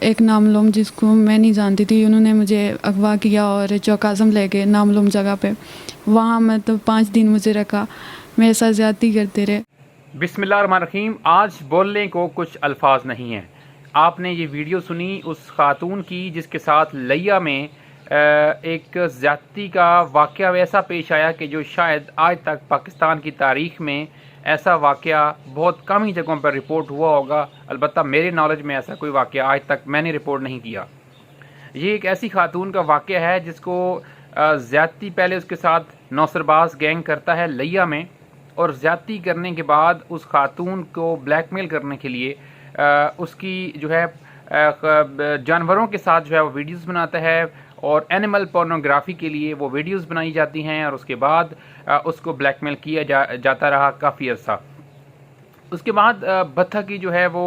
एक नामलूम जिसको मैं नहीं जानती थी, उन्होंने मुझे अगवा किया और चौकाज़म ले गए नामलूम जगह पे। वहाँ मतलब 5 दिन मुझे रखा, मेरे साथ ज़्यादती करते रहे। बिस्मिल्लाहिर्रहमानिर्रहीम। आज बोलने को कुछ अल्फाज नहीं हैं। आपने ये वीडियो सुनी उस खातून की जिसके साथ लिया में एक ज़्यादती का वाक़या वैसा पेश आया कि जो शायद आज तक पाकिस्तान की तारीख़ में ऐसा वाक़या बहुत कम ही जगहों पर रिपोर्ट हुआ होगा। अलबत्ता मेरे नॉलेज में ऐसा कोई वाक़या आज तक मैंने रिपोर्ट नहीं किया। ये एक ऐसी खातून का वाक़या है जिसको ज़्यादती पहले उसके साथ नौसरबाज गैंग करता है लिया में, और ज़्यादती करने के बाद उस खातून को ब्लैकमेल करने के लिए उसकी जो है जानवरों के साथ जो है वो वीडियोस बनाता है, और एनिमल पोर्नोग्राफी के लिए वो वीडियोस बनाई जाती हैं, और उसके बाद उसको ब्लैकमेल किया जाता रहा काफ़ी अर्सा। उसके बाद बत्था की जो है वो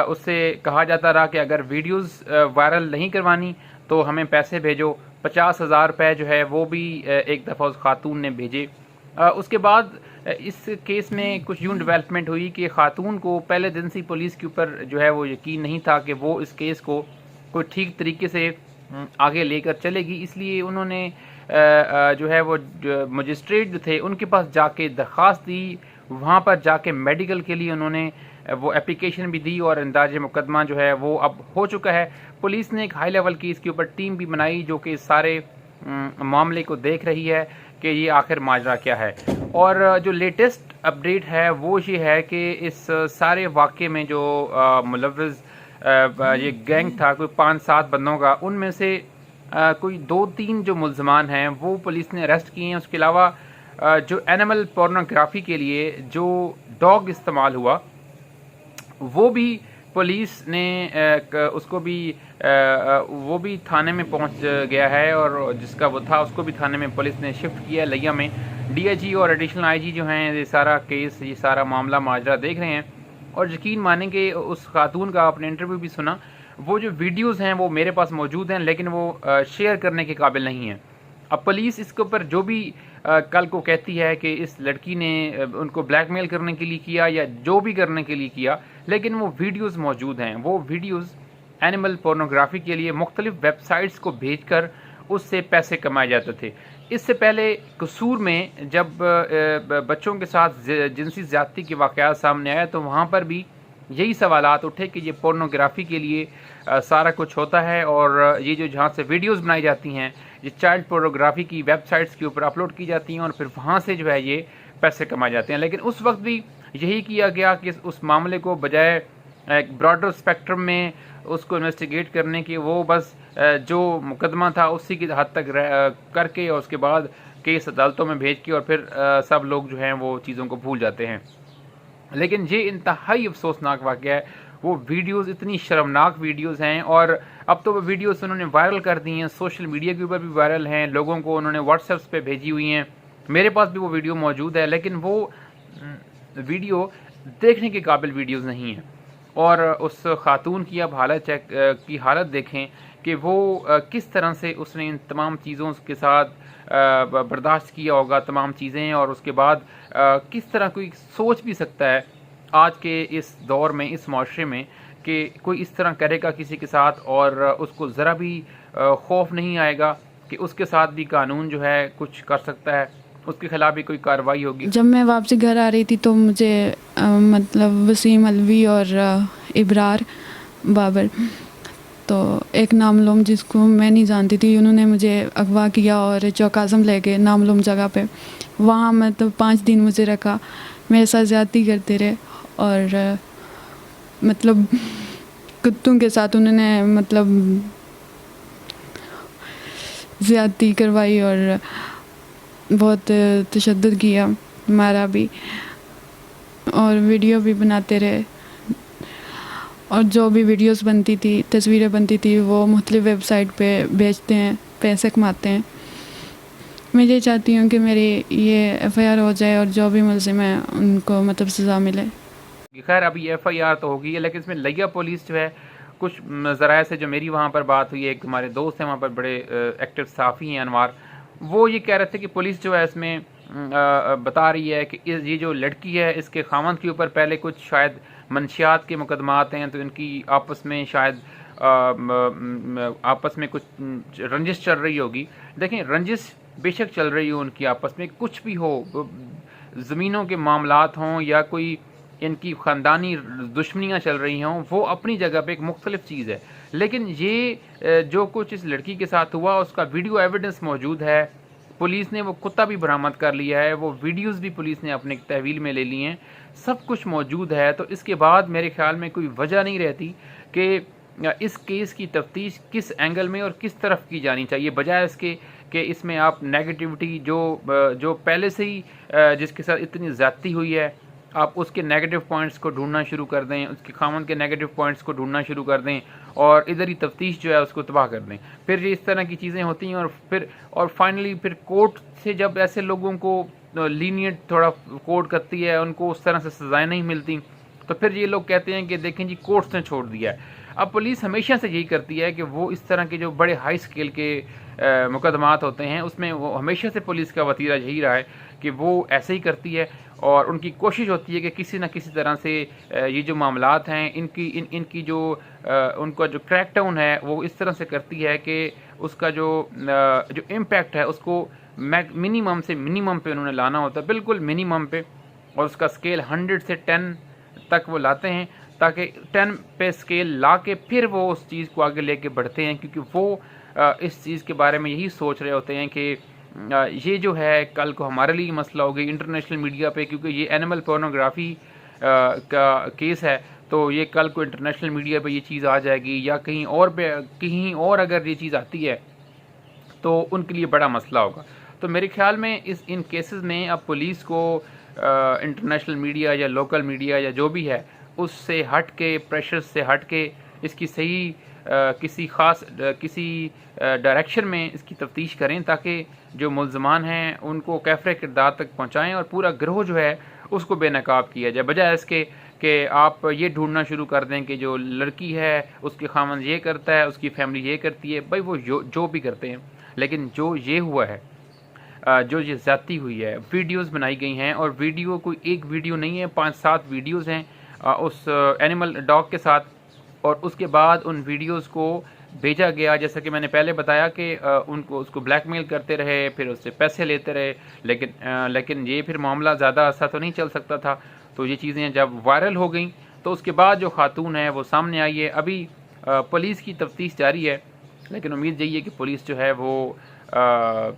उससे कहा जाता रहा कि अगर वीडियोस वायरल नहीं करवानी तो हमें पैसे भेजो। 50,000 रुपये जो है वो भी एक दफ़ा उस खातून ने भेजे। उसके बाद इस केस में कुछ यूँ डेवलपमेंट हुई कि खातून को पहले दिन से पुलिस के ऊपर जो है वो यकीन नहीं था कि वो इस केस को कोई ठीक तरीके से आगे लेकर चलेगी, इसलिए उन्होंने जो है वो मजिस्ट्रेट जो थे उनके पास जाके दरख्वास्त दी। वहाँ पर जाके मेडिकल के लिए उन्होंने वो एप्लीकेशन भी दी, और अंदाज़े मुकदमा जो है वो अब हो चुका है। पुलिस ने एक हाई लेवल की इसके ऊपर टीम भी बनाई जो कि सारे मामले को देख रही है कि ये आखिर माजरा क्या है। और जो लेटेस्ट अपडेट है वो ये है कि इस सारे वाक़े में जो मुलव्विज़ ये गैंग था कोई 5-7 बंदों का, उनमें से कोई 2-3 जो मुल्ज़मान हैं वो पुलिस ने अरेस्ट किए हैं। उसके अलावा जो एनिमल पोर्नोग्राफी के लिए जो डॉग इस्तेमाल हुआ वो भी पुलिस ने उसको भी वो भी थाने में पहुंच गया है, और जिसका वो था उसको भी थाने में पुलिस ने शिफ्ट किया लिया में। डीआईजी और एडिशनल आईजी जो हैं ये सारा केस, ये सारा मामला माजरा देख रहे हैं। और यकीन मानें कि उस खातून का आपने इंटरव्यू भी सुना, वो जो वीडियोज़ हैं वो मेरे पास मौजूद हैं, लेकिन वो शेयर करने के काबिल नहीं हैं। अब पुलिस इसके ऊपर जो भी कल को कहती है कि इस लड़की ने उनको ब्लैकमेल करने के लिए किया या जो भी करने के लिए किया, लेकिन वो वीडियोस मौजूद हैं। वो वीडियोस एनिमल पोर्नोग्राफी के लिए मुख्तलिफ वेबसाइट्स को भेजकर उससे पैसे कमाए जाते थे। इससे पहले कसूर में जब बच्चों के साथ जिनसी ज़्यादती के वाक़यात सामने आया तो वहाँ पर भी यही सवालात उठे कि ये पोर्नोग्राफी के लिए सारा कुछ होता है, और ये जो जहाँ से वीडियोस बनाई जाती हैं ये चाइल्ड पोर्नोग्राफी की वेबसाइट्स के ऊपर अपलोड की जाती हैं, और फिर वहाँ से जो है ये पैसे कमाए जाते हैं। लेकिन उस वक्त भी यही किया गया कि उस मामले को बजाय एक ब्रॉडर स्पेक्ट्रम में उसको इन्वेस्टिगेट करने की, वो बस जो मुकदमा था उसी की हद तक करके और उसके बाद केस अदालतों में भेज के और फिर सब लोग जो हैं वो चीज़ों को भूल जाते हैं। लेकिन ये इंतहाई अफसोसनाक वाक़या है। वो वीडियोस इतनी शर्मनाक वीडियोस हैं, और अब तो वो वीडियोस उन्होंने वायरल कर दी हैं, सोशल मीडिया के ऊपर भी वायरल हैं, लोगों को उन्होंने व्हाट्सएप्स पे भेजी हुई हैं। मेरे पास भी वो वीडियो मौजूद है, लेकिन वो वीडियो देखने के काबिल वीडियोस नहीं हैं। और उस खातून की अब हालत चेक की हालत देखें कि वो किस तरह से उसने इन तमाम चीज़ों के साथ बर्दाश्त किया होगा तमाम चीज़ें, और उसके बाद किस तरह कोई सोच भी सकता है आज के इस दौर में, इस माशरे में, कि कोई इस तरह करेगा किसी के साथ और उसको ज़रा भी खौफ नहीं आएगा कि उसके साथ भी कानून जो है कुछ कर सकता है, उसके खिलाफ भी कोई कार्रवाई होगी। जब मैं वापसी घर आ रही थी तो मुझे मतलब वसीम अलवी और इब्रार बाबर, तो एक नामलूम जिसको मैं नहीं जानती थी, उन्होंने मुझे अगवा किया और चौकाज़म ले गए नामलूम जगह पे। वहाँ मतलब 5 दिन मुझे रखा, मेरे साथ ज़्यादती करते रहे, और मतलब कुत्तों के साथ उन्होंने मतलब ज़्यादती करवाई और बहुत तशद्दुद किया, मारा भी, और वीडियो भी बनाते रहे। और जो भी वीडियोस बनती थी, तस्वीरें बनती थी, वो मुख्तलिफ वेबसाइट पे बेचते हैं, पैसे कमाते हैं। मैं ये चाहती हूँ कि मेरी ये एफआईआर हो जाए और जो भी मुलज़िम है उनको मतलब सज़ा मिले। खैर अभी एफआईआर तो हो गई है, लेकिन इसमें लिया पुलिस जो है कुछ ज़राए से जो मेरी वहाँ पर बात हुई है, एक हमारे दोस्त हैं वहाँ पर बड़े एक्टिव सहाफ़ी हैं अनवार, वो ये कह रहे थे कि पुलिस जो है इसमें बता रही है कि ये जो लड़की है इसके खामद के ऊपर पहले कुछ शायद मंशियात के मुकदमात हैं, तो इनकी आपस में शायद आपस में कुछ रंजिश चल रही होगी। देखें, रंजिश बेशक चल रही हो उनकी आपस में, कुछ भी हो, ज़मीनों के मामलात हों या कोई इनकी ख़ानदानी दुश्मनियाँ चल रही हों, वो अपनी जगह पे एक मुख्तलिफ चीज़ है। लेकिन ये जो कुछ इस लड़की के साथ हुआ उसका वीडियो एविडेंस मौजूद है। पुलिस ने वो कुत्ता भी बरामद कर लिया है, वो वीडियोस भी पुलिस ने अपने तहवील में ले लिए हैं, सब कुछ मौजूद है। तो इसके बाद मेरे ख्याल में कोई वजह नहीं रहती कि इस केस की तफ्तीश किस एंगल में और किस तरफ की जानी चाहिए, बजाय इसके कि इसमें आप नेगेटिविटी जो पहले से ही जिसके साथ इतनी ज़्यादती हुई है, आप उसके नेगेटिव पॉइंट्स को ढूंढना शुरू कर दें, उसके खामन के नेगेटिव पॉइंट्स को ढूंढना शुरू कर दें और इधर ही तफ्तीश जो है उसको तबाह कर दें। फिर ये इस तरह की चीज़ें होती हैं और फाइनली फिर कोर्ट से जब ऐसे लोगों को लीनियंट थोड़ा कोर्ट करती है, उनको उस तरह से सज़ाएँ नहीं मिलती, तो फिर ये लोग कहते हैं कि देखें जी कोर्ट्स ने छोड़ दिया है। अब पुलिस हमेशा से यही करती है कि वो इस तरह के जो बड़े हाई स्केल के मुकदमात होते हैं उसमें वो हमेशा से पुलिस का वतीरा यही रहा है कि वो ऐसे ही करती है और उनकी कोशिश होती है कि किसी न किसी तरह से ये जो मामलात हैं इनकी जो उनका जो क्रैकडाउन है वो इस तरह से करती है कि उसका जो इम्पैक्ट है उसको मिनिमम से मिनिमम पे उन्होंने लाना होता है, बिल्कुल मिनिमम पे, और उसका स्केल 100 से 10 तक वो लाते हैं ताकि 10 पे स्केल ला के फिर वो उस चीज़ को आगे लेके बढ़ते हैं, क्योंकि वो इस चीज़ के बारे में यही सोच रहे होते हैं कि ये जो है कल को हमारे लिए मसला हो गई इंटरनेशनल मीडिया पे, क्योंकि ये एनिमल पोर्नोग्राफी का केस है, तो ये कल को इंटरनेशनल मीडिया पे ये चीज़ आ जाएगी या कहीं और अगर ये चीज़ आती है तो उनके लिए बड़ा मसला होगा। तो मेरे ख्याल में इन केसेस में अब पुलिस को इंटरनेशनल मीडिया या लोकल मीडिया या जो भी है उससे हट के, प्रेशर से हट के इसकी सही किसी डायरेक्शन में इसकी तफ्तीश करें ताकि जो मुल्ज़मान हैं उनको कैफ़रे किरदार तक पहुँचाएँ और पूरा गिरोह जो है उसको बेनकाब किया जाए, बजाय इसके कि आप ये ढूंढना शुरू कर दें कि जो लड़की है उसके खामन ये करता है, उसकी फैमिली ये करती है। भाई वो जो भी करते हैं, लेकिन जो ये हुआ है, जो ये ज़्यादती हुई है, वीडियोस बनाई गई हैं और वीडियो कोई एक वीडियो नहीं है, 5-7 वीडियोस हैं उस एनिमल डॉग के साथ, और उसके बाद उन वीडियोस को भेजा गया, जैसा कि मैंने पहले बताया कि उसको ब्लैकमेल करते रहे, फिर उससे पैसे लेते रहे, लेकिन ये फिर मामला ज़्यादा अर्सा तो नहीं चल सकता था। तो ये चीज़ें जब वायरल हो गई तो उसके बाद जो खातून है वो सामने आई है। अभी पुलिस की तफ्तीश जारी है, लेकिन उम्मीद यही है कि पुलिस जो है वो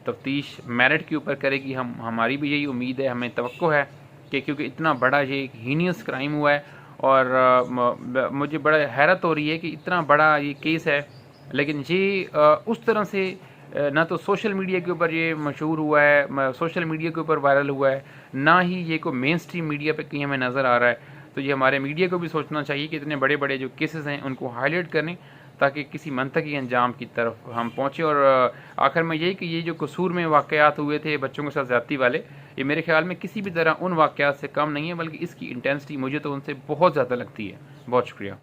तफ्तीश मेरिट के ऊपर करेगी। हमारी भी यही उम्मीद है, हमें तवक्को है कि क्योंकि इतना बड़ा ये एक हीनियस क्राइम हुआ है और मुझे बड़ा हैरत हो रही है कि इतना बड़ा ये केस है, लेकिन ये उस तरह से ना तो सोशल मीडिया के ऊपर ये मशहूर हुआ है, सोशल मीडिया के ऊपर वायरल हुआ है, ना ही ये को मेन स्ट्रीम मीडिया पे कहीं हमें नज़र आ रहा है। तो ये हमारे मीडिया को भी सोचना चाहिए कि इतने बड़े बड़े जो केसेस हैं उनको हाईलाइट करें ताकि किसी मंतकी अंजाम की तरफ हम पहुँचें। और आखिर में यही कि ये जो कसूर में वाक़यात हुए थे बच्चों के साथ ज़्यादती वाले, ये मेरे ख्याल में किसी भी तरह उन वाक़यात से कम नहीं है, बल्कि इसकी इंटेंसिटी मुझे तो उनसे बहुत ज़्यादा लगती है। बहुत शुक्रिया।